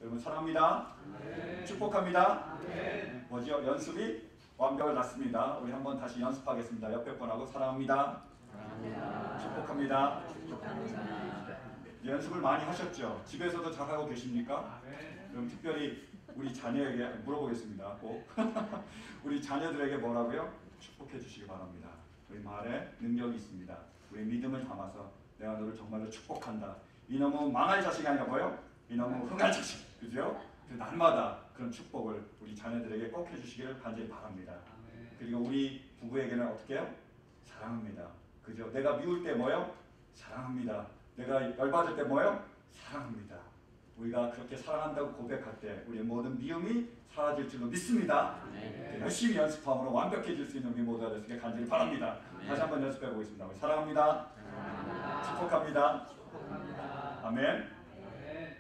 여러분 사랑합니다. 네. 축복합니다. 네. 뭐죠? 연습이 완벽을 낳습니다. 우리 한번 다시 연습하겠습니다. 옆에 분하고 사랑합니다. 사랑합니다. 축복합니다. 축복합니다. 연습을 많이 하셨죠? 집에서도 잘하고 계십니까? 네. 그럼 특별히 우리 자녀에게 물어보겠습니다. 꼭 우리 자녀들에게 뭐라고요? 축복해 주시기 바랍니다. 우리 말에 능력이 있습니다. 우리 믿음을 담아서 내가 너를 정말로 축복한다. 이놈은 망할 자식이 아니라 뭐요? 이놈은 흥할 자식. 그죠? 그 날마다 그런 축복을 우리 자녀들에게 꼭 해주시기를 간절히 바랍니다. 그리고 우리 부부에게는 어떻게 해요? 사랑합니다. 그죠? 내가 미울 때 뭐요? 사랑합니다. 내가 열받을 때 뭐요? 사랑합니다. 우리가 그렇게 사랑한다고 고백할 때 우리의 모든 미움이 사라질 줄로 믿습니다. 네. 열심히 연습함으로 완벽해질 수 있는 우리 모두가 되시길 간절히 바랍니다. 네. 다시 한번 연습해 보겠습니다. 우리 사랑합니다. 사랑합니다. 축복합니다. 축복합니다. 아멘. 네.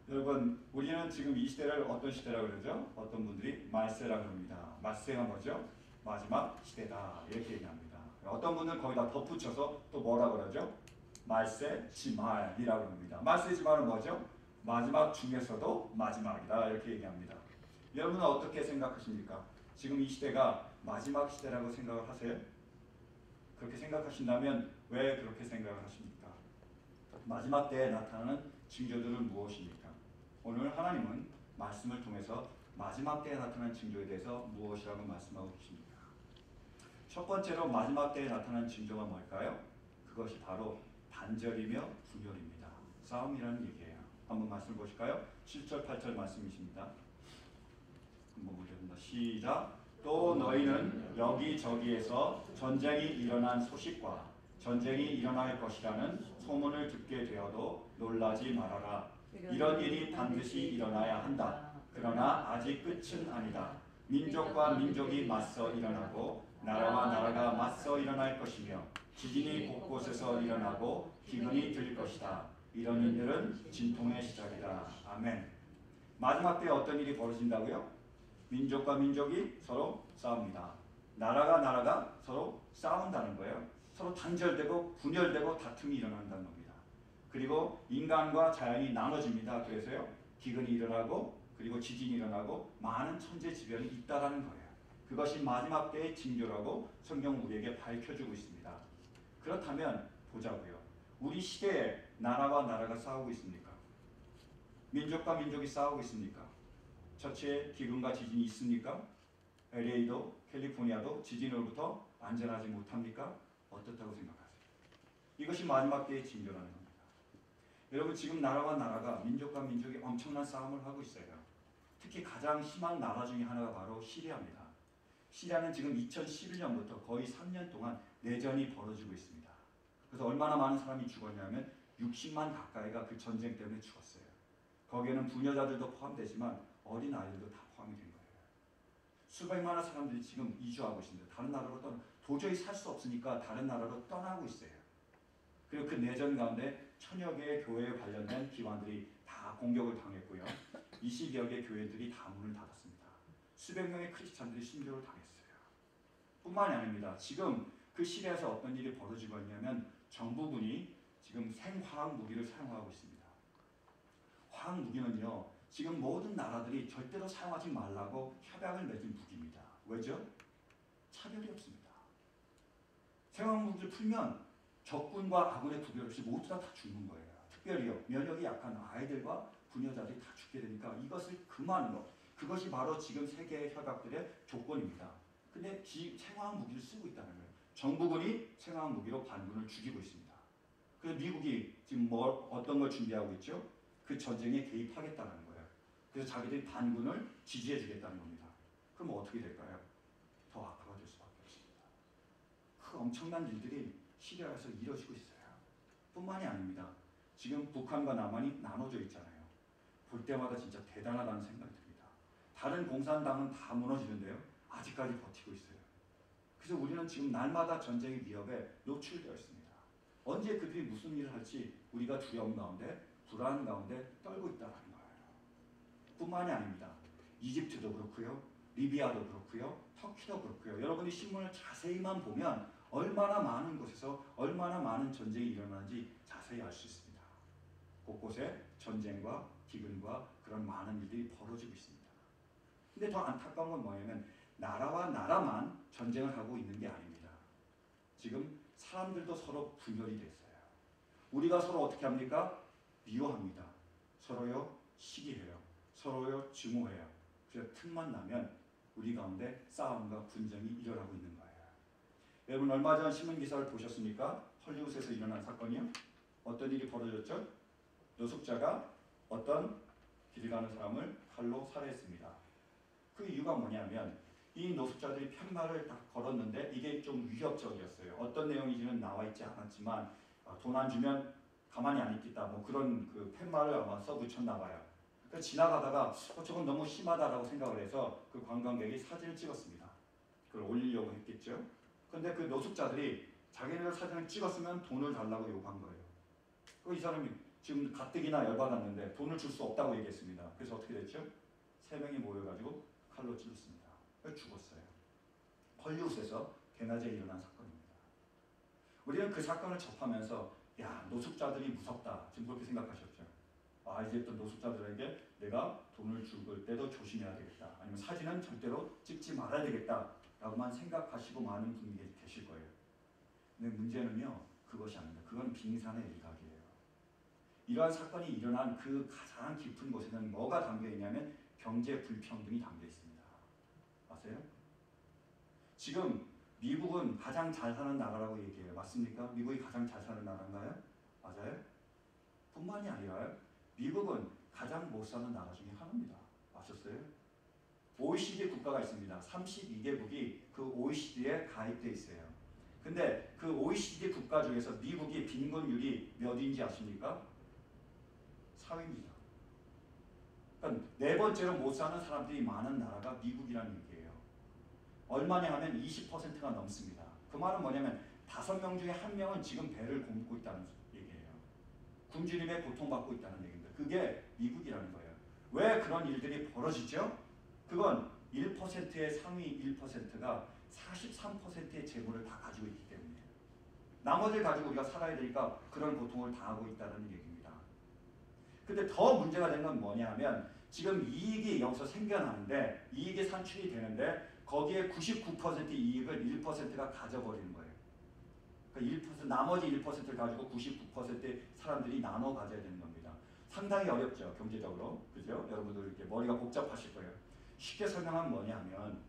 여러분, 우리는 지금 이 시대를 어떤 시대라고 그러죠? 어떤 분들이 말세라고 합니다. 말세가 뭐죠? 마지막 시대다 이렇게 얘기합니다. 어떤 분은 거기다 덧붙여서 또 뭐라고 그러죠? 말세 지말이라고 합니다. 말세 지말은 뭐죠? 마지막 중에서도 마지막이다 이렇게 얘기합니다. 여러분은 어떻게 생각하십니까? 지금 이 시대가 마지막 시대라고 생각을 하세요? 그렇게 생각하신다면 왜 그렇게 생각을 하십니까? 마지막 때에 나타나는 징조들은 무엇입니까? 오늘 하나님은 말씀을 통해서 마지막 때에 나타나는 징조에 대해서 무엇이라고 말씀하고 계십니까? 첫 번째로 마지막 때에 나타나는 징조가 뭘까요? 그것이 바로 단절이며 분열입니다. 싸움이라는 얘기예요. 한번 말씀 보실까요? 7절 8절 말씀이십니다. 한번 보겠습니다. 시작. 또 너희는 여기저기에서 전쟁이 일어난 소식과 전쟁이 일어날 것이라는 소문을 듣게 되어도 놀라지 말아라. 이런 일이 반드시 일어나야 한다. 그러나 아직 끝은 아니다. 민족과 민족이 맞서 일어나고 나라와 나라가 맞서 일어날 것이며 지진이 곳곳에서 일어나고 기근이 들 것이다. 이런 일들은 진통의 시작이다. 아멘. 마지막 때에 어떤 일이 벌어진다고요? 민족과 민족이 서로 싸웁니다. 나라가 나라가 서로 싸운다는 거예요. 서로 단절되고 분열되고 다툼이 일어난다는 겁니다. 그리고 인간과 자연이 나눠집니다. 그래서요, 기근이 일어나고 그리고 지진이 일어나고 많은 천재지변이 있다라는 거예요. 그것이 마지막 때의 징조라고 성경 우리에게 밝혀주고 있습니다. 그렇다면 보자고요. 우리 시대에 나라와 나라가 싸우고 있습니까? 민족과 민족이 싸우고 있습니까? 처치에 기근과 지진이 있습니까? LA도 캘리포니아도 지진으로부터 안전하지 못합니까? 어떻다고 생각하세요? 이것이 마지막 때의 징조라는 겁니다. 여러분, 지금 나라와 나라가 민족과 민족이 엄청난 싸움을 하고 있어요. 특히 가장 심한 나라 중에 하나가 바로 시리아입니다. 시리아는 지금 2011년부터 거의 3년 동안 내전이 벌어지고 있습니다. 그래서 얼마나 많은 사람이 죽었냐면 60만 가까이가 그 전쟁 때문에 죽었어요. 거기에는 부녀자들도 포함되지만 어린 아이들도 다 포함이 된 거예요. 수백만의 사람들이 지금 이주하고 있습니다. 다른 나라로 도저히 살 수 없으니까 다른 나라로 떠나고 있어요. 그리고 그 내전 가운데 천여 개의 교회에 관련된 기관들이 다 공격을 당했고요. 20여 개 교회들이 다 문을 닫았습니다. 수백 명의 크리스찬들이 순교를 당했어요. 뿐만이 아닙니다. 지금 그 시리아에서 어떤 일이 벌어지고 있냐면 정부군이 지금 생화학 무기를 사용하고 있습니다. 화학 무기는요, 지금 모든 나라들이 절대로 사용하지 말라고 협약을 맺은 무기입니다. 왜죠? 차별이 없습니다. 생화학 무기를 풀면 적군과 아군의 구별 없이 모두 다 죽는 거예요. 특별히요, 면역이 약한 아이들과 부녀자들이 다 죽게 되니까 이것을 금하는 것, 그것이 바로 지금 세계의 협약들의 조건입니다. 근데 생화학 무기를 쓰고 있다는 거예요. 정부군이 생화학 무기로 반군을 죽이고 있습니다. 그래서 미국이 지금 어떤 걸 준비하고 있죠? 그 전쟁에 개입하겠다는 거예요. 그래서 자기들이 반군을 지지해 주겠다는 겁니다. 그럼 어떻게 될까요? 더 악화가 될 수밖에 없습니다. 그 엄청난 일들이 시리아에서 이루어지고 있어요. 뿐만이 아닙니다. 지금 북한과 남한이 나눠져 있잖아요. 볼 때마다 진짜 대단하다는 생각이 듭니다. 다른 공산당은 다 무너지는데요, 아직까지 버티고 있어요. 그래서 우리는 지금 날마다 전쟁의 위협에 노출되어 있습니다. 언제 그들이 무슨 일을 할지 우리가 두려움 가운데 불안 가운데 떨고 있다는 거예요. 뿐만이 아닙니다. 이집트도 그렇고요, 리비아도 그렇고요, 터키도 그렇고요. 여러분이 신문을 자세히만 보면 얼마나 많은 곳에서 얼마나 많은 전쟁이 일어나는지 자세히 알 수 있습니다. 곳곳에 전쟁과 기근과 그런 많은 일들이 벌어지고 있습니다. 근데 더 안타까운 건 뭐냐면 나라와 나라만 전쟁을 하고 있는 게 아닙니다. 지금 사람들도 서로 분열이 됐어요. 우리가 서로 어떻게 합니까? 미워합니다. 서로요 시기해요. 서로요 증오해요. 그래서 틈만 나면 우리 가운데 싸움과 분쟁이 일어나고 있는 거예요. 여러분 얼마 전 신문 기사를 보셨습니까? 헐리우드에서 일어난 사건이요. 어떤 일이 벌어졌죠? 노숙자가 어떤 길 가는 사람을 칼로 살해했습니다. 그 이유가 뭐냐면 이 노숙자들이 팻말을 딱 걸었는데 이게 좀 위협적이었어요. 어떤 내용인지는 나와 있지 않았지만 돈 안 주면 가만히 안 있겠다. 뭐 그런 그 팻말을 아마 써붙였나 봐요. 그러니까 지나가다가 저건 너무 심하다라고 생각을 해서 그 관광객이 사진을 찍었습니다. 그걸 올리려고 했겠죠. 그런데 그 노숙자들이 자기네들 사진을 찍었으면 돈을 달라고 요구한 거예요. 이 사람이 지금 가뜩이나 열받았는데 돈을 줄 수 없다고 얘기했습니다. 그래서 어떻게 됐죠? 3명이 모여가지고 칼로 찔렀습니다. 죽었어요. 헐리우드에서 개나지에 일어난 사건입니다. 우리는 그 사건을 접하면서 야 노숙자들이 무섭다. 지금 그렇게 생각하셨죠? 아 이제 또 노숙자들에게 내가 돈을 줄 때도 조심해야 되겠다. 아니면 사진은 절대로 찍지 말아야 되겠다. 라고만 생각하시고 많은 분이 계실 거예요. 근데 문제는요. 그것이 아닙니다. 그건 빙산의 일각이에요. 이러한 사건이 일어난 그 가장 깊은 곳에는 뭐가 담겨 있냐면 경제 불평등이 담겨 있습니다. 아세요? 지금 미국은 가장 잘 사는 나라라고 얘기해요. 맞습니까? 미국이 가장 잘 사는 나라인가요? 맞아요? 뿐만이 아니라 미국은 가장 못 사는 나라 중에 하나입니다. 아셨어요? OECD 국가가 있습니다. 32개국이 그 OECD에 가입돼 있어요. 근데 그 OECD 국가 중에서 미국이 빈곤율이 몇인지 아십니까? 4위입니다. 그러니까 4번째로 못 사는 사람들이 많은 나라가 미국이라는 얘기예요. 얼마냐 하면 20%가 넘습니다. 그 말은 뭐냐면 5명 중에 1명은 지금 배를 굶고 있다는 얘기예요. 굶주림에 고통받고 있다는 얘기입니다. 그게 미국이라는 거예요. 왜 그런 일들이 벌어지죠? 그건 1%의 상위 1%가 43%의 재물을 다 가지고 있기 때문이에요. 나머지를 가지고 우리가 살아야 되니까 그런 고통을 당하고 있다는 얘기입니다. 근데 더 문제가 되는 건 뭐냐면 지금 이익이 여기서 생겨나는데 이익이 산출이 되는데 거기에 99% 이익을 1%가 가져버리는 거예요. 그러니까 1% 나머지 1%를 가지고 99%의 사람들이 나눠 가져야 되는 겁니다. 상당히 어렵죠. 경제적으로. 그죠? 여러분들 이렇게 머리가 복잡하실 거예요. 쉽게 설명하면 뭐냐면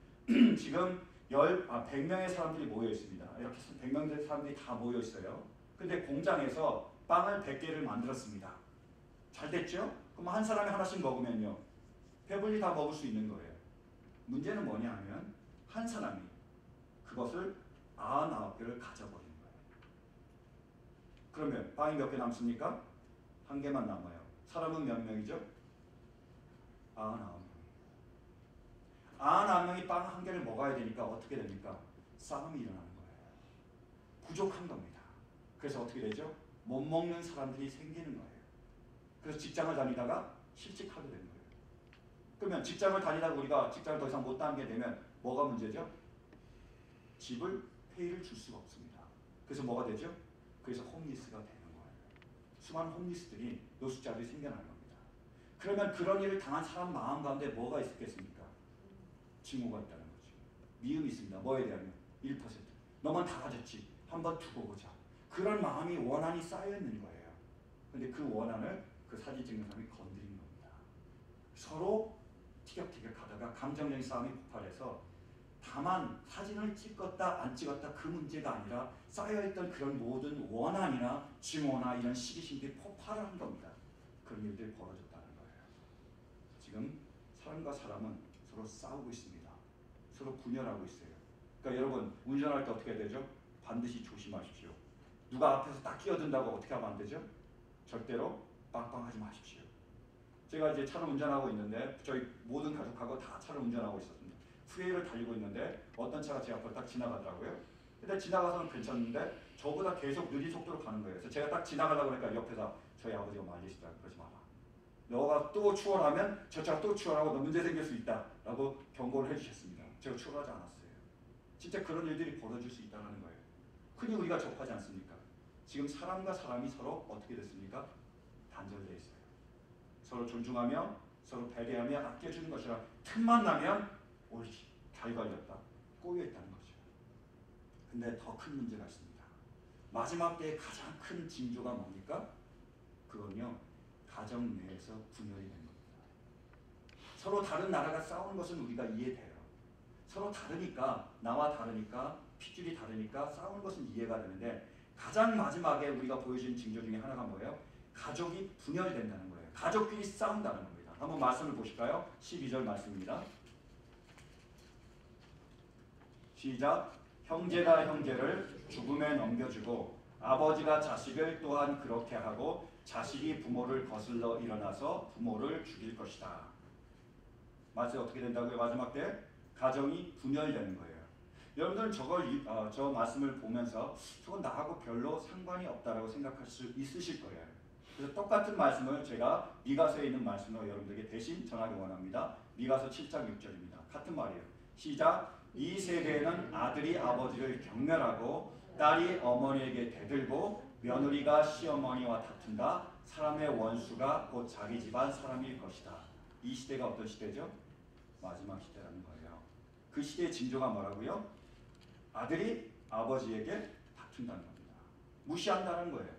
지금 100명의 사람들이 모여 있습니다. 이렇게 100명의 사람들이 다 모여 있어요. 근데 공장에서 빵을 100개를 만들었습니다. 잘 됐죠? 그럼 한 사람이 하나씩 먹으면요. 배불리 다 먹을 수 있는 거예요. 문제는 뭐냐 하면 한 사람이 그것을 99개를 가져버리는 거예요. 그러면 빵이 몇 개 남습니까? 1개만 남아요. 사람은 몇 명이죠? 99명. 99명이 빵 1개를 먹어야 되니까 어떻게 됩니까? 싸움이 일어나는 거예요. 부족한 겁니다. 그래서 어떻게 되죠? 못 먹는 사람들이 생기는 거예요. 그래서 직장을 다니다가 실직하게 되는 거예요. 그러면 직장을 다니다가 우리가 직장을 더 이상 못 다니게 되면 뭐가 문제죠? 집을 페이를 줄 수가 없습니다. 그래서 뭐가 되죠? 그래서 홈리스가 되는 거예요. 수많은 홈리스들이 노숙자들이 생겨나는 겁니다. 그러면 그런 일을 당한 사람 마음 가운데 뭐가 있겠습니까? 증오가 있다는 거죠. 미움이 있습니다. 뭐에 대하면? 1%. 너만 다 가졌지. 한번 두고 보자. 그런 마음이 원한이 쌓여 있는 거예요. 근데 그 원한을 그 사진 찍는 사람이 건드린 겁니다. 서로 티격태격 하다가 감정적인 싸움이 폭발해서 다만 사진을 찍었다 안 찍었다 그 문제가 아니라 쌓여있던 그런 모든 원한이나 증오나 이런 시기심들이 폭발하는 겁니다. 그런 일들이 벌어졌다는 거예요. 지금 사람과 사람은 서로 싸우고 있습니다. 서로 분열하고 있어요. 그러니까 여러분 운전할 때 어떻게 해야 되죠? 반드시 조심하십시오. 누가 앞에서 딱 끼어든다고 어떻게 하면 안 되죠? 절대로 빵빵하지 마십시오. 제가 이제 차를 운전하고 있는데 저희 모든 가족하고 다 차를 운전하고 있었습니다. 프레이를 달리고 있는데 어떤 차가 제 앞으로 딱 지나가더라고요. 근데 지나가서는 괜찮은데 저보다 계속 느린 속도로 가는 거예요. 그래서 제가 딱 지나가려고 하니까 옆에서 저희 아버지가 말리시더라고요. 그러지 마라. 너가 또 추월하면 저 차가 또 추월하고 너 문제 생길 수 있다. 라고 경고를 해주셨습니다. 제가 추월하지 않았어요. 진짜 그런 일들이 벌어질 수 있다는 거예요. 흔히 우리가 접하지 않습니까? 지금 사람과 사람이 서로 어떻게 됐습니까? 단절되어 있어요. 서로 존중하며 서로 배려하며 아껴주는 것이라. 틈만 나면 옳지, 잘 걸렸다, 꼬여있다는 거죠. 근데 더 큰 문제가 있습니다. 마지막 때의 가장 큰 징조가 뭡니까? 그건요, 가정 내에서 분열이 된 겁니다. 서로 다른 나라가 싸우는 것은 우리가 이해돼요. 서로 다르니까, 나와 다르니까, 핏줄이 다르니까 싸우는 것은 이해가 되는데, 가장 마지막에 우리가 보여준 징조 중에 하나가 뭐예요? 가족이 분열된다는 거예요. 가족끼리 싸운다는 겁니다. 한번 말씀을 보실까요? 12절 말씀입니다. 시작. 형제가 형제를 죽음에 넘겨주고 아버지가 자식을 또한 그렇게 하고 자식이 부모를 거슬러 일어나서 부모를 죽일 것이다. 마치 어떻게 된다고요? 마지막 때 가정이 분열되는 거예요. 여러분들은 저 말씀을 보면서 저건 나하고 별로 상관이 없다라고 생각할 수 있으실 거예요. 그래서 똑같은 말씀을 제가 미가서에 있는 말씀으로 여러분들에게 대신 전하기 원합니다. 미가서 7장 6절입니다. 같은 말이에요. 시작. 이 세대에는 아들이 아버지를 경멸하고 딸이 어머니에게 대들고 며느리가 시어머니와 다툰다. 사람의 원수가 곧 자기 집안 사람일 것이다. 이 시대가 어떤 시대죠? 마지막 시대라는 거예요. 그 시대의 징조가 뭐라고요? 아들이 아버지에게 다툰다는 겁니다. 무시한다는 거예요.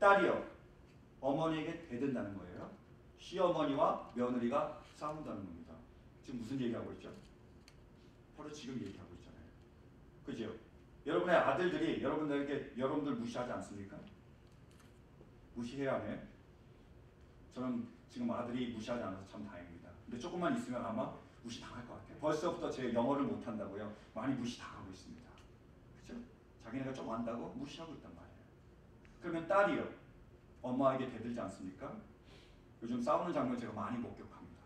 딸이요, 어머니에게 대든다는 거예요. 시어머니와 며느리가 싸운다는 겁니다. 지금 무슨 얘기하고 있죠? 바로 지금 얘기하고 있잖아요. 그죠? 여러분의 아들들이 여러분들 무시하지 않습니까? 무시해야 하네요. 저는 지금 아들이 무시하지 않아서 참 다행입니다. 근데 조금만 있으면 아마 무시당할 것 같아요. 벌써부터 제 영어를 못한다고요. 많이 무시당하고 있습니다. 그죠? 자기네가 좀 안다고 무시하고 있단 말이에요. 그러면 딸이요, 엄마에게 대들지 않습니까? 요즘 싸우는 장면 제가 많이 목격합니다.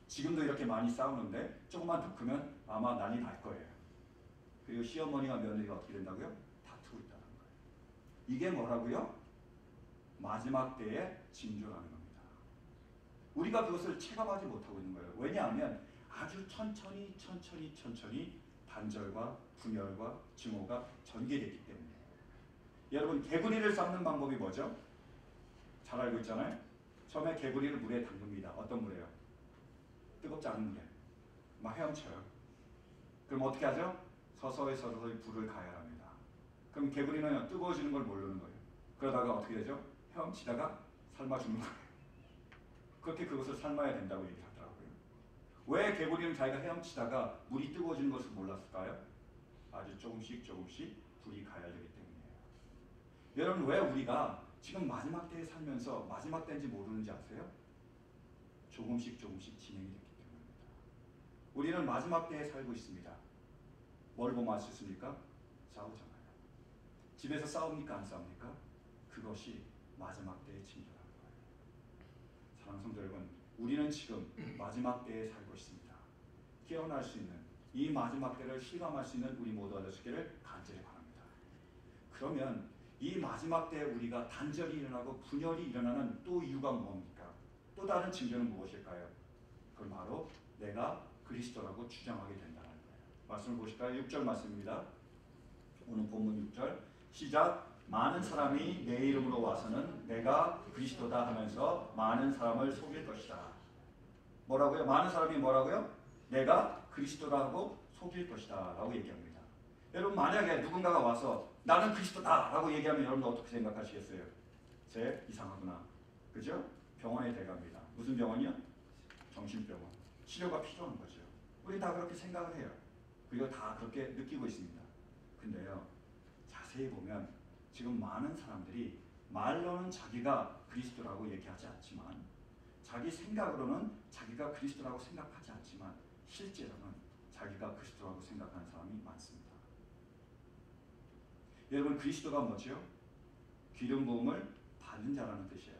지금도 이렇게 많이 싸우는데 조금만 더 크면 아마 난리 날 거예요. 그리고 시어머니와 며느리가 어떻게 된다고요? 다투고 있다는 거예요. 이게 뭐라고요? 마지막 때의 징조라는 겁니다. 우리가 그것을 체감하지 못하고 있는 거예요. 왜냐하면 아주 천천히 단절과 분열과 증오가 전개됐기 때문에. 여러분, 개구리를 삶는 방법이 뭐죠? 잘 알고 있잖아요. 처음에 개구리를 물에 담깁니다. 어떤 물에요? 뜨겁지 않은 물에. 막 헤엄쳐요. 그럼 어떻게 하죠? 서서히 불을 가열합니다. 그럼 개구리는 뜨거워지는 걸 모르는 거예요. 그러다가 어떻게 되죠? 헤엄치다가 삶아 죽는 거예요. 그렇게 그것을 삶아야 된다고 얘기하더라고요. 왜 개구리는 자기가 헤엄치다가 물이 뜨거워지는 것을 몰랐을까요? 아주 조금씩 불이 가열되기 때문이에요. 여러분, 왜 우리가 지금 마지막 때에 살면서 마지막 때인지 모르는지 아세요? 조금씩 진행이 됐기 때문입니다. 우리는 마지막 때에 살고 있습니다. 뭘 보면 알 수 있습니까? 싸우잖아요. 집에서 싸웁니까? 안 싸웁니까? 그것이 마지막 때의 징조라는 거예요. 사랑하는 성도 여러분, 우리는 지금 마지막 때에 살고 있습니다. 깨어날 수 있는 이 마지막 때를 실감할 수 있는 우리 모두가 되시기를 간절히 바랍니다. 그러면 이 마지막 때에 우리가 단절이 일어나고 분열이 일어나는 또 이유가 뭡니까? 또 다른 징조는 무엇일까요? 그건 바로 내가 그리스도라고 주장하게 된다는 거예요. 말씀을 보실까요? 6절 말씀입니다. 오늘 본문 6절 시작. 많은 사람이 내 이름으로 와서는 내가 그리스도다 하면서 많은 사람을 속일 것이다. 뭐라고요? 많은 사람이 뭐라고요? 내가 그리스도라고 속일 것이다 라고 얘기합니다. 여러분, 만약에 누군가가 와서 나는 그리스도다 라고 얘기하면 여러분 어떻게 생각하시겠어요? 쟤 이상하구나. 그죠? 병원에 데려갑니다. 무슨 병원이요? 정신병원. 치료가 필요한 거죠. 우리 다 그렇게 생각을 해요. 그리고 다 그렇게 느끼고 있습니다. 근데요, 자세히 보면 지금 많은 사람들이 말로는 자기가 그리스도라고 얘기하지 않지만, 자기 생각으로는 자기가 그리스도라고 생각하지 않지만, 실제로는 자기가 그리스도라고 생각하는 사람이 많습니다. 여러분, 그리스도가 뭐죠? 기름 부음을 받은 자라는 뜻이에요.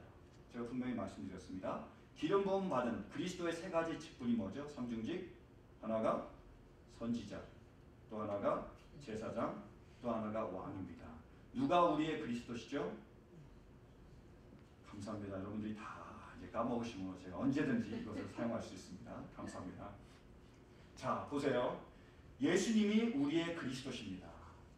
제가 분명히 말씀드렸습니다. 기름 부음 받은 그리스도의 세 가지 직분이 뭐죠? 상중직, 하나가 선지자, 또 하나가 제사장, 또 하나가 왕입니다. 누가 우리의 그리스도시죠? 감사합니다. 여러분들이 다 이제 까먹으시면 제가 언제든지 이것을 사용할 수 있습니다. 감사합니다. 자, 보세요. 예수님이 우리의 그리스도십니다.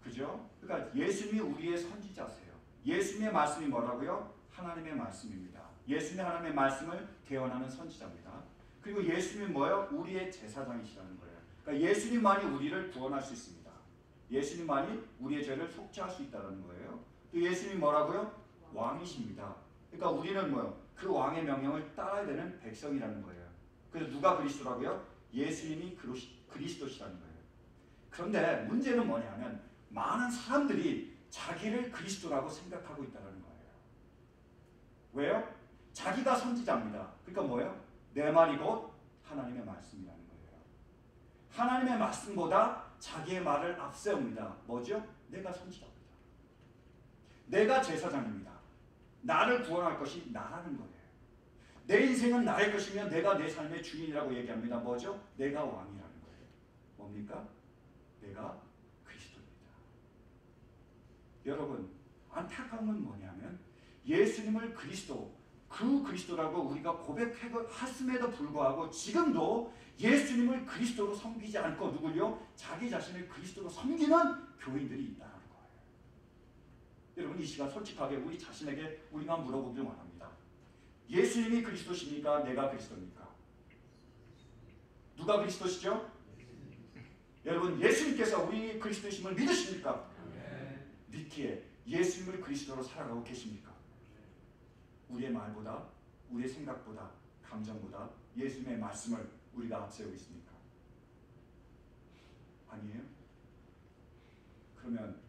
그죠? 그러니까 예수님이 우리의 선지자세요. 예수님의 말씀이 뭐라고요? 하나님의 말씀입니다. 예수님의 하나님의 말씀을 대언하는 선지자입니다. 그리고 예수님이 뭐예요? 우리의 제사장이시라는 거예요. 그러니까 예수님만이 우리를 구원할 수 있습니다. 예수님만이 우리의 죄를 속죄할 수 있다는 거예요. 또 예수님이 뭐라고요? 왕이십니다. 그러니까 우리는 뭐요? 그 왕의 명령을 따라야 되는 백성이라는 거예요. 그래서 누가 그리스도라고요? 예수님이 그리스도시라는 거예요. 그런데 문제는 뭐냐면 많은 사람들이 자기를 그리스도라고 생각하고 있다는 거예요. 왜요? 자기가 선지자입니다. 그러니까 뭐예요? 내 말이 곧 하나님의 말씀이라는 거예요. 하나님의 말씀보다 자기의 말을 앞세웁니다. 뭐죠? 내가 선지자입니다. 내가 제사장입니다. 나를 구원할 것이 나라는 거예요. 내 인생은 나의 것이며 내가 내 삶의 주인이라고 얘기합니다. 뭐죠? 내가 왕이라는 거예요. 뭡니까? 내가 그리스도입니다. 여러분, 안타까운 건 뭐냐면 예수님을 그 그리스도라고 우리가 고백했음에도 불구하고 지금도 예수님을 그리스도로 섬기지 않고 누구요? 자기 자신을 그리스도로 섬기는 교인들이 있다는 거예요. 여러분, 이 시간 솔직하게 우리 자신에게 우리가 물어보길 원합니다. 예수님이 그리스도십니까? 내가 그리스도입니까? 누가 그리스도시죠? 여러분, 예수님께서 우리 그리스도심을 믿으십니까? 믿기에 예수님을 그리스도로 살아가고 계십니까? 우리의 말보다, 우리의 생각보다, 감정보다 예수님의 말씀을 우리가 앞세우고 있습니까? 아니에요? 그러면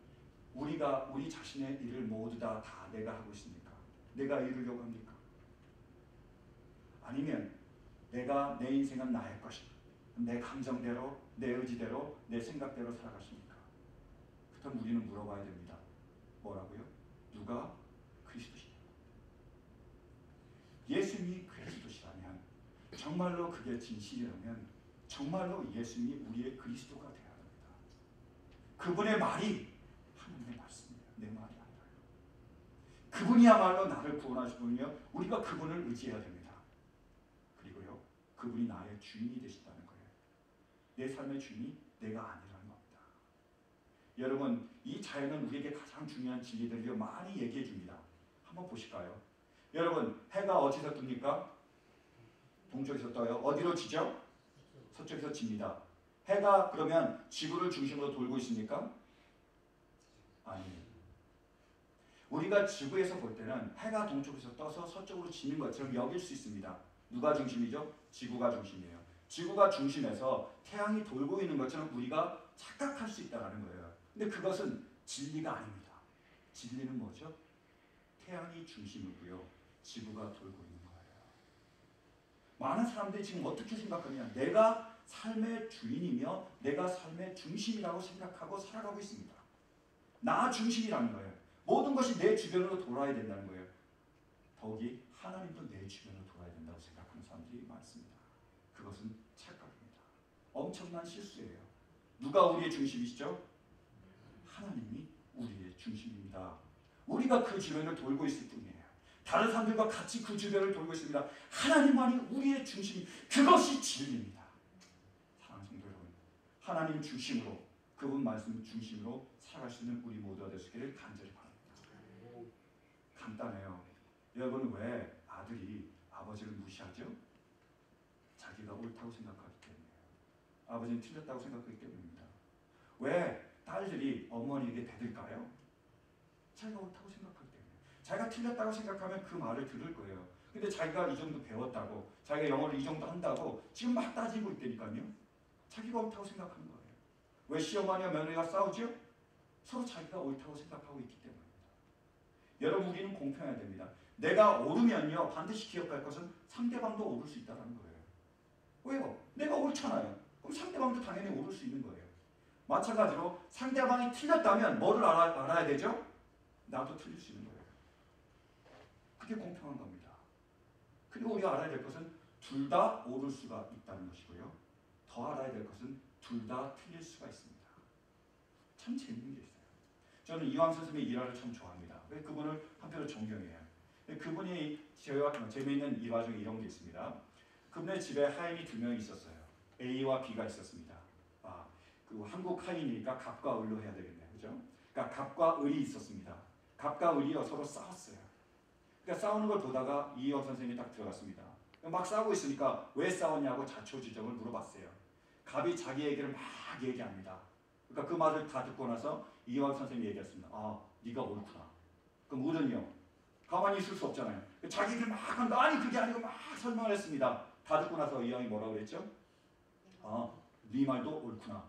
우리 자신의 일을 모두 다 내가 하고 있습니까? 내가 이루려고 합니까? 아니면 내 인생은 나의 것이다. 내 감정대로, 내 의지대로, 내 생각대로 살아가십니까? 그렇다면 우리는 물어봐야 됩니다. 뭐라고요? 누가 그리스도시냐? 예수님이 그리스도시라면, 정말로 그게 진실이라면 정말로 예수님이 우리의 그리스도가 되어야 합니다. 그분의 말이 하나님의 말씀이에요. 내 말이 아니라요. 그분이야말로 나를 구원하실 분이며 우리가 그분을 의지해야 됩니다. 그리고요, 그분이 나의 주인이 되신다는 거예요. 내 삶의 주인이 내가 아니라는 겁니다. 여러분, 이 자연은 우리에게 가장 중요한 진리들을 많이 얘기해 줍니다. 한번 보실까요? 여러분, 해가 어디서 뜹니까? 동쪽에서 떠요. 어디로 지죠? 서쪽에서 집니다. 해가 그러면 지구를 중심으로 돌고 있습니까? 아니에요. 우리가 지구에서 볼 때는 해가 동쪽에서 떠서 서쪽으로 지는 것처럼 여길 수 있습니다. 누가 중심이죠? 지구가 중심이에요. 지구가 중심에서 태양이 돌고 있는 것처럼 우리가 착각할 수 있다는 거예요. 근데 그것은 진리가 아닙니다. 진리는 뭐죠? 태양이 중심이고요, 지구가 돌고 있는 거예요. 많은 사람들이 지금 어떻게 생각하냐? 내가 삶의 주인이며 내가 삶의 중심이라고 생각하고 살아가고 있습니다. 나 중심이라는 거예요. 모든 것이 내 주변으로 돌아야 된다는 거예요. 더욱이 하나님도 내 주변으로 돌아야 된다고 생각하는 사람들이 많습니다. 그것은 착각입니다. 엄청난 실수예요. 누가 우리의 중심이시죠? 하나님이 우리의 중심입니다. 우리가 그 주변을 돌고 있을 뿐이에요. 다른 사람들과 같이 그 주변을 돌고 있습니다. 하나님만이 우리의 중심, 그것이 진리입니다. 사랑하는 성도 여러분, 하나님 중심으로, 그분 말씀 중심으로 살아갈 수 있는 우리 모두가 되시기를 간절히 바랍니다. 간단해요. 여러분, 왜 아들이 아버지를 무시하죠? 자기가 옳다고 생각하기 때문이에요. 아버지는 틀렸다고 생각하기 때문입니다. 왜 딸들이 어머니에게 대들까요? 자기가 옳다고 생각하기 때문에. 자기가 틀렸다고 생각하면 그 말을 들을 거예요. 근데 자기가 이 정도 배웠다고, 자기가 영어를 이 정도 한다고 지금 막 따지고 있다니까요. 자기가 옳다고 생각하는 거예요. 왜 시어머니와 며느리가 싸우죠? 서로 자기가 옳다고 생각하고 있기 때문입니다. 여러분, 우리는 공평해야 됩니다. 내가 옳으면요, 반드시 기억할 것은 상대방도 옳을 수 있다는 거예요. 왜요? 내가 옳잖아요. 그럼 상대방도 당연히 옳을 수 있는 거예요. 마찬가지로 상대방이 틀렸다면 뭐를 알아야 되죠? 나도 틀릴 수 있는 거예요. 그게 공평한 겁니다. 그리고 우리가 알아야 될 것은 둘 다 옳을 수가 있다는 것이고요. 더 알아야 될 것은 둘 다 틀릴 수가 있습니다. 참 재밌는 게 있어요. 저는 이황 선생님의 일화를 참 좋아합니다. 왜? 그분을 한편으로 존경해요. 그분이 저희와 재미있는 일화 중에 이런 게 있습니다. 그분의 집에 하인이 2명이 있었어요. A와 B가 있었습니다. 그 한국 하인이니까 갑과 을로 해야 되겠네요. 그죠? 그러니까 갑과 을이 있었습니다. 갑과 을이 서로 싸웠어요. 그러니까 싸우는 걸 보다가 이황 선생님이 딱 들어갔습니다. 막 싸우고 있으니까 왜 싸웠냐고 자초지종을 물어봤어요. 갑이 자기 얘기를 막 얘기합니다. 그러니까 그 말을 다 듣고 나서 이황 선생님이 얘기했습니다. 아, 네가 옳구나. 그럼 을은요? 가만히 있을 수 없잖아요. 자기 얘기를 막 하는데 아니 그게 아니고 막 설명을 했습니다. 다 듣고 나서 이황이 뭐라고 그랬죠? 아, 네 말도 옳구나.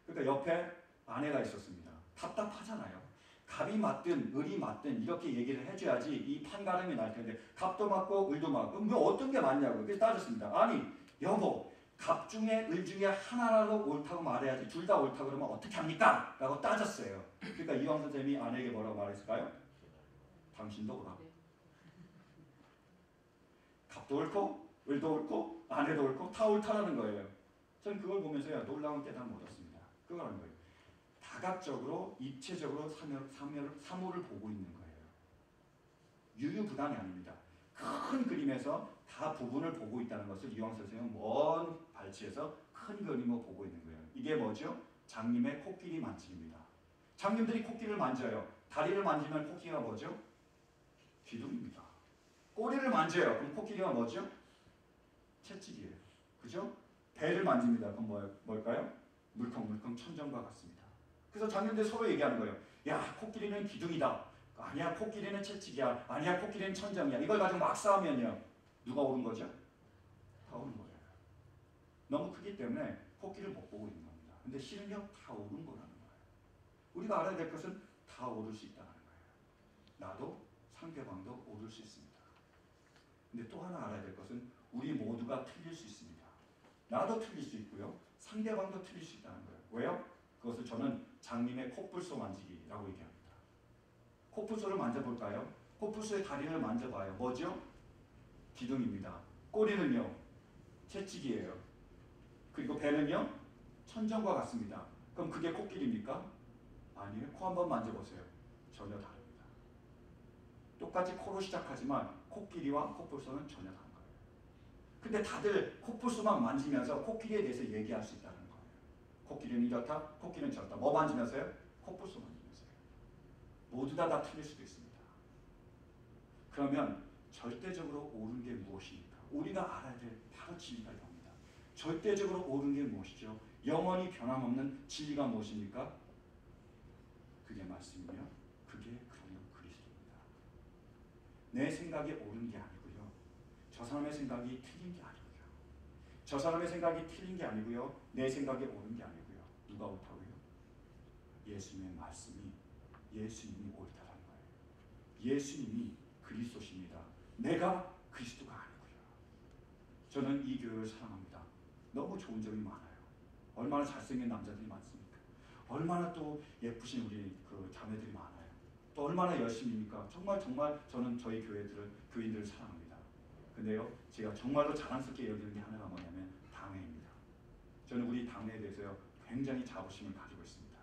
그러니까 옆에 아내가 있었습니다. 답답하잖아요. 갑이 맞든 을이 맞든 이렇게 얘기를 해줘야지 이 판가름이 날 텐데 갑도 맞고 을도 맞고 뭐 어떤 게 맞냐고 그래서 따졌습니다. 아니 여보 갑 중에 을 중에 하나라도 옳다고 말해야지 둘 다 옳다고 그러면 어떻게 합니까? 라고 따졌어요. 그러니까 이황 선생님이 아내에게 뭐라고 말했을까요? 당신도 옳아. 갑도 옳고 을도 옳고 아내도 옳고 다 옳다라는 거예요. 저는 그걸 보면서요 놀라운 깨달음을 얻었습니다. 그거라는 거예요. 다각적으로 입체적으로 사물을 보고 있는 거예요. 유유부단이 아닙니다. 큰 그림에서 다 부분을 보고 있다는 것을 이황 선생님은 먼 발치에서 큰 그림을 보고 있는 거예요. 이게 뭐죠? 장님의 코끼리 만짐입니다. 장님들이 코끼리를 만져요. 다리를 만지면 코끼리가 뭐죠? 기둥입니다. 꼬리를 만져요. 그럼 코끼리가 뭐죠? 채찍이에요. 그죠? 배를 만집니다. 그럼 뭘까요? 물컹물컹 천정과 같습니다. 그래서 장님들 서로 얘기하는 거예요. 야, 코끼리는 기둥이다. 아니야, 코끼리는 채찍이야. 아니야, 코끼리는 천정이야. 이걸 가지고 막 싸우면요. 누가 옳은 거죠? 다 옳은 거예요. 너무 크기 때문에 코끼리를 못 보고 있는 겁니다. 근데 실은요, 다 옳은 거라는 거예요. 우리가 알아야 될 것은 다 옳을 수 있다는 거예요. 나도 상대방도 옳을 수 있습니다. 근데 또 하나 알아야 될 것은 우리 모두가 틀릴 수 있습니다. 나도 틀릴 수 있고요. 상대방도 틀릴 수 있다는 거예요. 왜요? 그것을 저는 장님의 코뿔소 만지기라고 얘기합니다. 코뿔소를 만져볼까요? 코뿔소의 다리를 만져봐요. 뭐죠? 기둥입니다. 꼬리는요? 채찍이에요. 그리고 배는요? 천정과 같습니다. 그럼 그게 코끼리입니까? 아니에요. 코 한번 만져보세요. 전혀 다릅니다. 똑같이 코로 시작하지만 코끼리와 코뿔소는 전혀 다른 거예요. 근데 다들 코뿔소만 만지면서 코끼리에 대해서 얘기할 수 있다는 거예요. 코끼리는 이렇다, 코끼리는 저렇다. 뭐 만지면서요? 코뿔소 만지면서요. 모두 다 틀릴 수도 있습니다. 그러면 절대적으로 옳은 게 무엇입니까? 우리가 알아야 될 바로 진리가 이겁니다. 절대적으로 옳은 게 무엇이죠? 영원히 변함없는 진리가 무엇입니까? 그게 말씀이며 그게 그러면 그리스도입니다. 내 생각이 옳은 게 아니고요. 저 사람의 생각이 틀린 게 아니고요. 저 사람의 생각이 틀린 게 아니고요. 내 생각이 옳은 게 아니고요. 누가 옳다고요? 예수님의 말씀이 예수님이 옳다라는 거예요. 예수님이 그리스도십니다. 내가 그리스도가 아니고요. 저는 이 교회를 사랑합니다. 너무 좋은 점이 많아요. 얼마나 잘생긴 남자들이 많습니까? 얼마나 또 예쁘신 우리 그 자매들이 많아요. 또 얼마나 열심입니까? 정말 저는 저희 교인들을 사랑합니다. 근데요, 제가 정말로 자랑스럽게 여기는 게 하나가 뭐냐면 당회입니다. 저는 우리 당회에 대해서요 굉장히 자부심을 가지고 있습니다.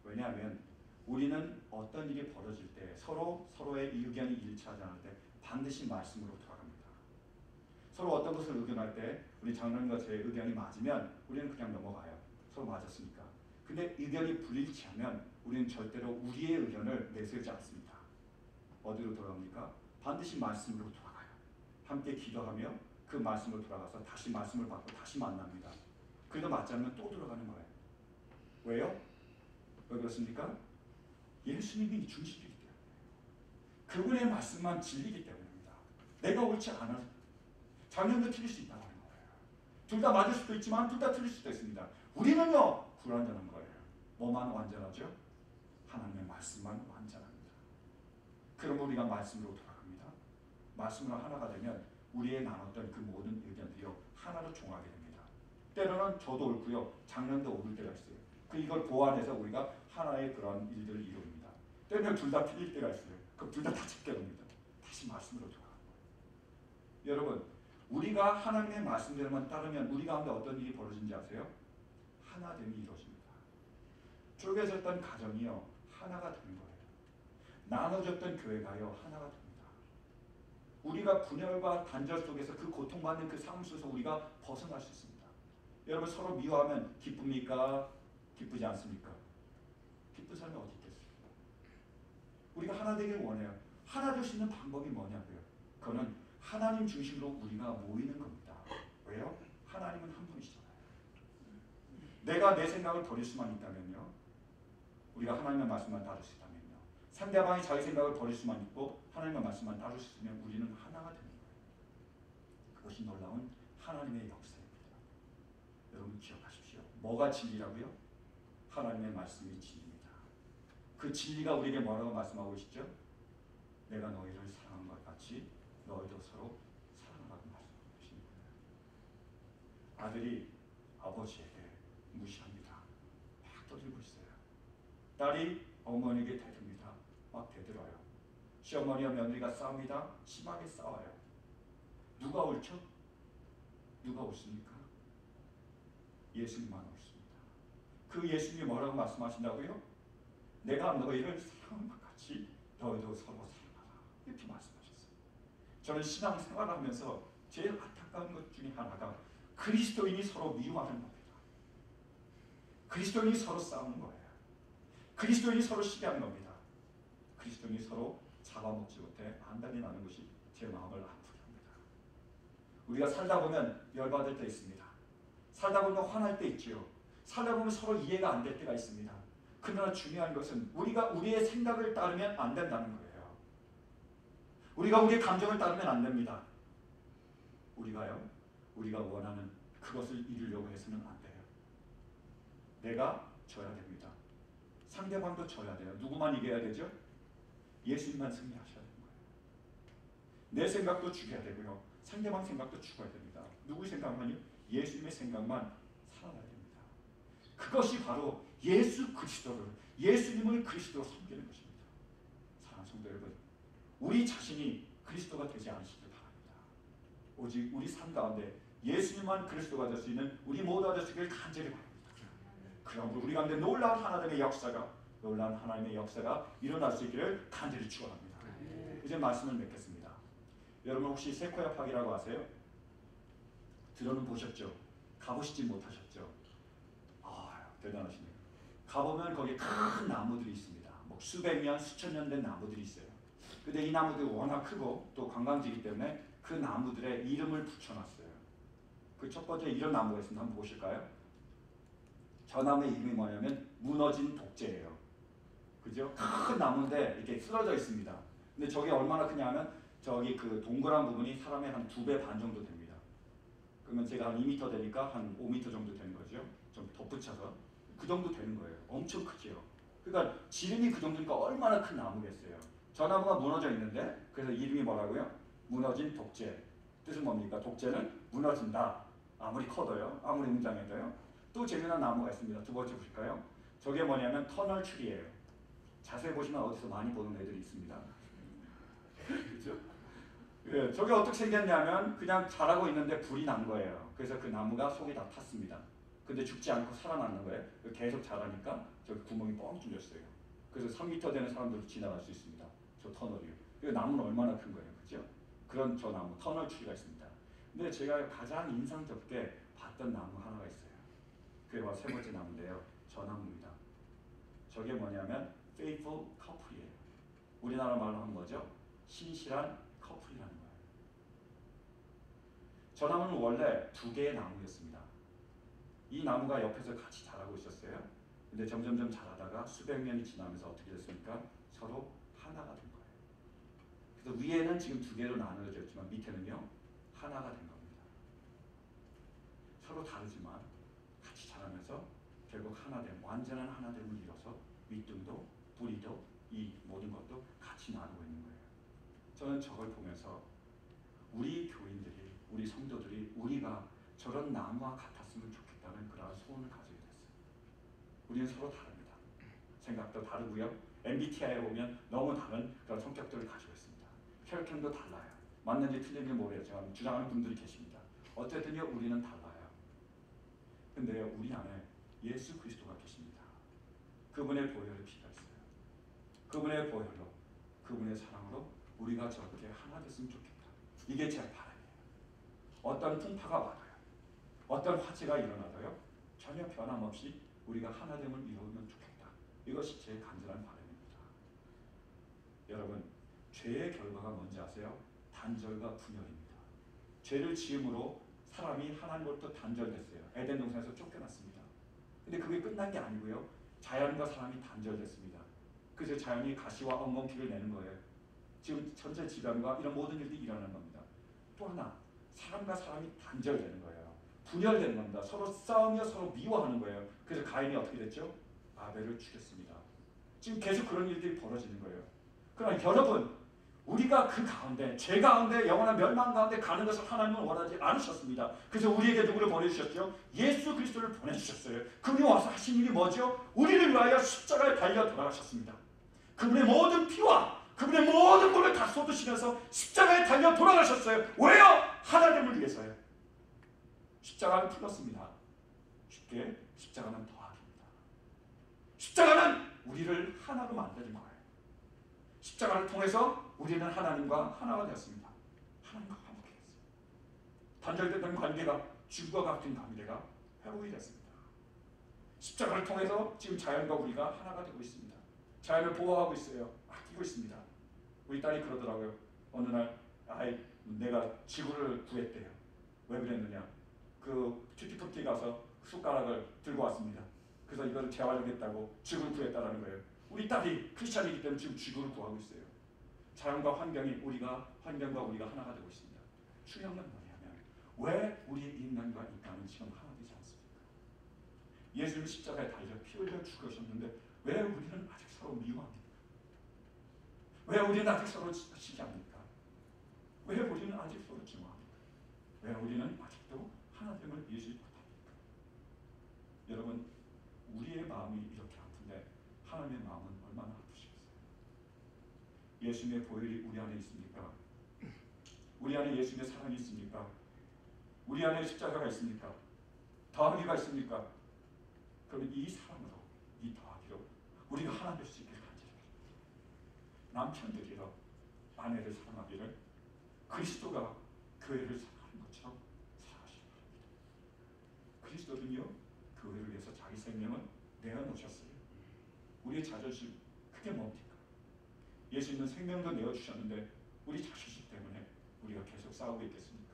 왜냐하면 우리는 어떤 일이 벌어질 때 서로의 의견이 일치하지 않을 때 반드시 말씀으로 돌아갑니다. 서로 어떤 것을 의견할 때 우리 장로님과 제 의견이 맞으면 우리는 그냥 넘어가요. 서로 맞았으니까. 근데 의견이 불일치하면 우리는 절대로 우리의 의견을 내세우지 않습니다. 어디로 돌아갑니까? 반드시 말씀으로 돌아가요. 함께 기도하며 그 말씀으로 돌아가서 다시 말씀을 받고 다시 만납니다. 그래도 맞지 않으면 또 들어가는 거예요. 왜요? 왜 그렇습니까? 예수님이 중심이기 때문에. 그분의 말씀만 진리이기 때문입니다. 내가 옳지 않아서 장년도 틀릴 수 있다고 하는 거예요. 둘 다 맞을 수도 있지만 둘 다 틀릴 수도 있습니다. 우리는요 불완전한 거예요. 뭐만 완전하죠? 하나님의 말씀만 완전합니다. 그럼 우리가 말씀으로 돌아갑니다. 말씀으로 하나가 되면 우리의 나눴던 그 모든 의견들이요 하나로 종하게 됩니다. 때로는 저도 옳고요 장년도 옳을 때가 있어요. 이걸 보완해서 우리가 하나의 그런 일들을 이룹니다. 때로는 둘 다 틀릴 때가 있어요. 그럼 둘 다 찾게 됩니다. 다시 말씀으로 돌아가는 거예요. 여러분, 우리가 하나님의 말씀대로만 따르면 우리 가운데 어떤 일이 벌어진지 아세요? 하나됨이 이루어집니다. 쪼개졌던 가정이요 하나가 되는 거예요. 나눠졌던 교회가요 하나가 됩니다. 우리가 분열과 단절 속에서 그 고통받는 그 삶 속에서 우리가 벗어날 수 있습니다. 여러분 서로 미워하면 기쁩니까? 기쁘지 않습니까? 기쁜 사람이 어디 있겠습니까? 우리가 하나 되길 원해요. 하나 될 수 있는 방법이 뭐냐고요? 그거는 하나님 중심으로 우리가 모이는 겁니다. 왜요? 하나님은 한 분이시잖아요. 내가 내 생각을 버릴 수만 있다면요, 우리가 하나님의 말씀만 따를 수 있다면요, 상대방이 자기 생각을 버릴 수만 있고 하나님의 말씀만 따를 수 있으면 우리는 하나가 되는 거예요. 그것이 놀라운 하나님의 역사입니다. 여러분 기억하십시오. 뭐가 진리라고요? 하나님의 말씀이 진리입니다. 그 진리가 우리에게 뭐라고 말씀하고 계시죠? 내가 너희를 사랑한 것 같이 너희도 서로 사랑하라고 말씀하고 계신 거예요. 아들이 아버지에게 무시합니다. 막 떠들고 있어요. 딸이 어머니에게 대듭니다. 막 대들어요. 시어머니와 며느리가 싸웁니다. 심하게 싸워요. 누가 옳죠? 누가 옳습니까? 예수님만 옳습니다. 그 예수님이 뭐라고 말씀하신다고요? 내가 너희를 사랑한 것 같이 너희도 서로 사랑하라. 이렇게 말씀하셨어요. 저는 신앙생활을 하면서 제일 안타까운 것 중에 하나가 그리스도인이 서로 미워하는 겁니다. 그리스도인이 서로 싸우는 거예요. 그리스도인이 서로 시기하는 겁니다. 그리스도인이 서로 잡아먹지 못해 안달이 나는 것이 제 마음을 아프게 합니다. 우리가 살다 보면 열받을 때 있습니다. 살다 보면 화날 때 있지요. 살다 보면 서로 이해가 안 될 때가 있습니다. 그러나 중요한 것은 우리가 우리의 생각을 따르면 안 된다는 거예요. 우리가 우리의 감정을 따르면 안 됩니다. 우리가 원하는 그것을 이루려고 해서는 안 돼요. 내가 져야 됩니다. 상대방도 져야 돼요. 누구만 이겨야 되죠? 예수님만 승리하셔야 되는 거예요. 내 생각도 죽여야 되고요. 상대방 생각도 죽어야 됩니다. 누구의 생각만요? 예수님의 생각만 살아나야 됩니다. 그것이 바로 예수 그리스도를, 예수님을 그리스도로 섬기는 것입니다. 사랑하는 성도 여러분, 우리 자신이 그리스도가 되지 않으시길 바랍니다. 오직 우리 삶 가운데 예수님만 그리스도가 될 수 있는 우리 모두가 될 수 있기를 간절히 바랍니다. 그럼 우리 가운데 놀라운 하나님의 역사가 일어날 수 있기를 간절히 축원합니다. 이제 말씀을 맺겠습니다. 여러분 혹시 세코야 파기라고 아세요? 들어는 보셨죠? 가보시지 못하셨죠? 대단하시네요. 가보면 거기 큰 나무들이 있습니다. 뭐 수백 년, 수천 년 된 나무들이 있어요. 근데 이 나무들이 워낙 크고 또 관광지이기 때문에 그 나무들에 이름을 붙여놨어요. 그 첫 번째 이런 나무가 있습니다. 한번 보실까요? 저 나무의 이름이 뭐냐면 무너진 독재예요. 그죠? 큰 나무인데 이렇게 쓰러져 있습니다. 근데 저게 얼마나 크냐면 저기 그 동그란 부분이 사람의 한 2배 반 정도 됩니다. 그러면 제가 한 2m 되니까 한 5m 정도 되는 거죠. 좀 덧붙여서 그 정도 되는 거예요. 엄청 크죠. 그러니까 지름이 그 정도니까 얼마나 큰 나무겠어요. 저 나무가 무너져 있는데 그래서 이름이 뭐라고요? 무너진 독재. 뜻은 뭡니까? 독재는 무너진다. 아무리 커도요. 아무리 웅장해도요. 또 재미난 나무가 있습니다. 두 번째 보실까요? 저게 뭐냐면 터널 트리예요. 자세히 보시면 어디서 많이 보는 애들이 있습니다. 그렇죠? 예, 저게 어떻게 생겼냐면 그냥 자라고 있는데 불이 난 거예요. 그래서 그 나무가 속이 다 탔습니다. 근데 죽지 않고 살아남는 거예요. 계속 자라니까 저기 구멍이 뻥 뚫렸어요. 그래서 3m 되는 사람들도 지나갈 수 있습니다. 저 터널이요. 그 나무는 얼마나 큰 거예요, 그렇죠? 그런 저 나무 터널 트리가 있습니다. 근데 제가 가장 인상 깊게 봤던 나무 하나가 있어요. 그게 바로 세 번째 나무인데요. 저 나무입니다. 저게 뭐냐면 faithful couple이에요. 우리나라 말로 하면 뭐죠? 신실한 커플이라는 거예요. 저 나무는 원래 2개의 나무였습니다. 이 나무가 옆에서 같이 자라고 있었어요. 근데 점점점 자라다가 수백 년이 지나면서 어떻게 됐습니까? 서로 하나가 된 거예요. 그래서 위에는 지금 2개로 나누어져 있지만 밑에는요 하나가 된 겁니다. 서로 다르지만 같이 자라면서 결국 하나됨, 완전한 하나됨을 이뤄서 윗등도 뿌리도 이 모든 것도 같이 나누고 있는 거예요. 저는 저걸 보면서 우리 교인들이, 우리 성도들이 우리가 저런 나무와 같았으면 좋겠다는 그런 소원을 가지게 됐어요. 우리는 서로 다릅니다. 생각도 다르고요. MBTI에 보면 너무 다른 그런 성격들을 가지고 있습니다. 혈통도 달라요. 맞는지 틀린지 모르겠지만 주장하는 분들이 계십니다. 어쨌든요 우리는 달라요. 근데요 우리 안에 예수 그리스도가 계십니다. 그분의 보혈의 피가 있어요. 그분의 보혈로, 그분의 사랑으로 우리가 저렇게 하나 됐으면 좋겠다. 이게 제 바람이에요. 어떤 풍파가 와도요, 어떤 화재가 일어나도요, 전혀 변함없이 우리가 하나됨을 이루면 좋겠다. 이것이 제 간절한 바람입니다. 여러분, 죄의 결과가 뭔지 아세요? 단절과 분열입니다. 죄를 지음으로 사람이 하나님으로부터 단절됐어요. 에덴 동산에서 쫓겨났습니다. 근데 그게 끝난 게 아니고요. 자연과 사람이 단절됐습니다. 그래서 자연이 가시와 엉겅퀴를 내는 거예요. 지금 전체 지변과 이런 모든 일들이 일어나는 겁니다. 또 하나, 사람과 사람이 단절되는 거예요. 분열되는 겁니다. 서로 싸우며 서로 미워하는 거예요. 그래서 가인이 어떻게 됐죠? 아벨을 죽였습니다. 지금 계속 그런 일들이 벌어지는 거예요. 그러나 여러분, 우리가 그 가운데, 죄 가운데, 영원한 멸망 가운데 가는 것을 하나님은 원하지 않으셨습니다. 그래서 우리에게 누구를 보내주셨죠? 예수 그리스도를 보내주셨어요. 그분이 와서 하신 일이 뭐죠? 우리를 위하여 십자가에 달려 돌아가셨습니다. 그분의 모든 피와 그분의 모든 물을 다 쏟으시면서 십자가에 달려 돌아가셨어요. 왜요? 하나님을 위해서요. 십자가는 풀었습니다. 쉽게 십자가는 더하기입니다. 십자가는 우리를 하나로 만드는 거예요. 십자가를 통해서 우리는 하나님과 하나가 되었습니다. 하나님과 화목해졌어요. 단절됐던 관계가 죽과 같은 관계가 회복이 됐습니다. 십자가를 통해서 지금 자연과 우리가 하나가 되고 있습니다. 자연을 보호하고 있어요. 아끼고 있습니다. 우리 딸이 그러더라고요. 어느 날 내가 지구를 구했대요. 왜 그랬느냐? 그 튜티프티 가서 숟가락을 들고 왔습니다. 그래서 이걸 재활용했다고 지구를 구했다라는 거예요. 우리 딸이 크리스찬이기 때문에 지금 지구를 구하고 있어요. 자연과 환경이 환경과 우리가 하나가 되고 있습니다. 중요한 건 뭐냐면 왜 우리 인간과 인간은 지금 하나 되지 않습니까? 예수님 십자가에 달려 피 흘려 죽으셨는데 왜 우리는 아직 서로 미워합니까? 왜 우리는 아직 서로 시기합니까? 왜 우리는 아직 서로 증오합니까? 왜 우리는 아직도 하나됨을 이루지 못합니까? 여러분, 우리의 마음이 이렇게 아픈데 하나님의 마음은 얼마나 아프시겠어요? 예수님의 보혈이 우리 안에 있습니까? 우리 안에 예수님의 사랑이 있습니까? 우리 안에 십자가가 있습니까? 더하기가 있습니까? 그러면 이 사랑으로, 이 더하기로 우리가 하나 될 수 있게 간절합니다. 남편들이여 아내를 사랑하기를 그리스도가 교회를 사랑하는 것처럼 사랑하시기 바랍니다. 그리스도는요, 교회를 위해서 자기 생명을 내어놓으셨어요. 우리의 자존심, 그게 뭡니까? 예수님은 생명도 내어주셨는데 우리 자존심 때문에 우리가 계속 싸우고 있겠습니까?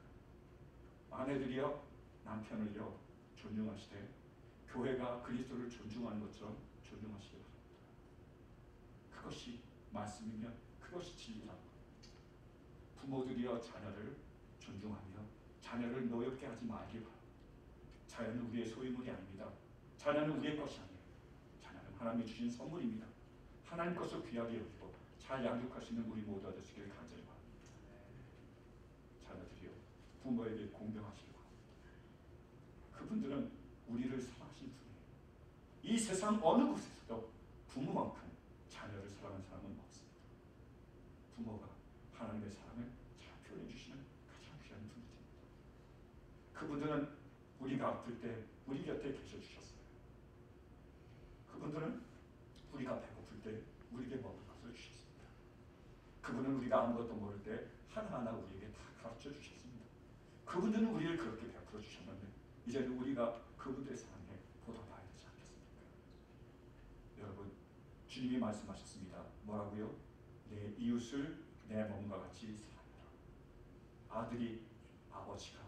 아내들이여 남편을요 존중하시되 교회가 그리스도를 존중하는 것처럼 존중하시기 바랍니다. 그것이 말씀이며 그것이 진리라는 겁니다. 부모들이여 자녀를 존중하며 자녀를 노엽게 하지 말기 바랍니다. 자녀는 우리의 소유물이 아닙니다. 자녀는 우리의 것이 아니에요. 자녀는 하나님이 주신 선물입니다. 하나님 것을 귀하게 여기고 잘 양육할 수 있는 우리 모두가 되시길 간절히 바랍니다. 자녀들이여 부모에게 공경하시기 바랍니다. 그분들은 우리를 사랑하신 분이에요. 이 세상 어느 곳에서도 부모만큼 자녀를 사랑하는 사람은 없습니다. 부모가 하나님의 사랑을 잘 표현해 주시는 가장 귀한 분들입니다. 그분들은 우리가 아플 때 우리 곁에 계셔 주셨어요. 그분들은 우리가 배고플 때 우리에게 먹을 것을 주셨습니다. 그분은 우리가 아무것도 모를 때 하나하나 우리에게 다 가르쳐 주셨습니다. 그분들은 우리를 그렇게 베풀어 주셨는데 이제는 우리가 그분들의 사랑에 보답해야 되지 않겠습니까? 여러분, 주님이 말씀하셨습니다. 뭐라고요? 내 이웃을 내 몸과 같이 사랑하라. 아들이 아버지가